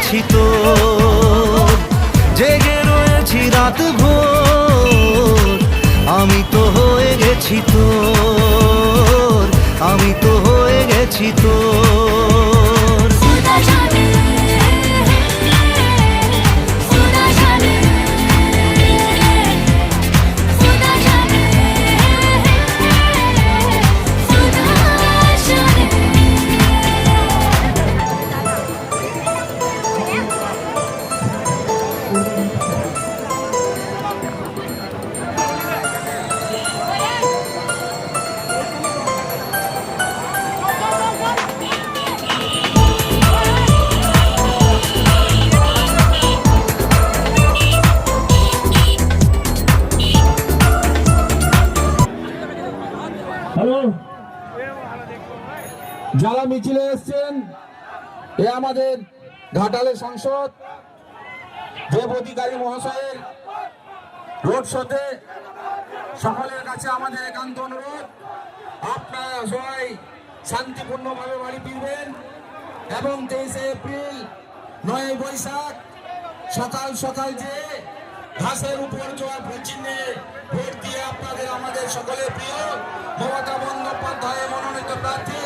গেছি তোর, জেগে রয়েছি রাত ভোর, আমি তো হয়ে গেছি তোর, আমি তো হয়ে গেছি তোর। হ্যালো, যারা মিছিলে এসছেন, এ আমাদের ঘাটালের সাংসদ দেব অধিকারী মহাশয়ের রোড শোতে সকলের কাছে আমাদের একান্ত অনুরোধ, আপনারা সবাই শান্তিপূর্ণভাবে বাড়ি ফিরবেন এবং 23শে এপ্রিল 9ই বৈশাখ সকাল সকাল যে ঘাসের উপর জোয়ার চিহ্নে ভোট দিয়ে আপনাদের আমাদের সকলের প্রিয় মমতা বন্দ্যোপাধ্যায় মনোনীত প্রার্থী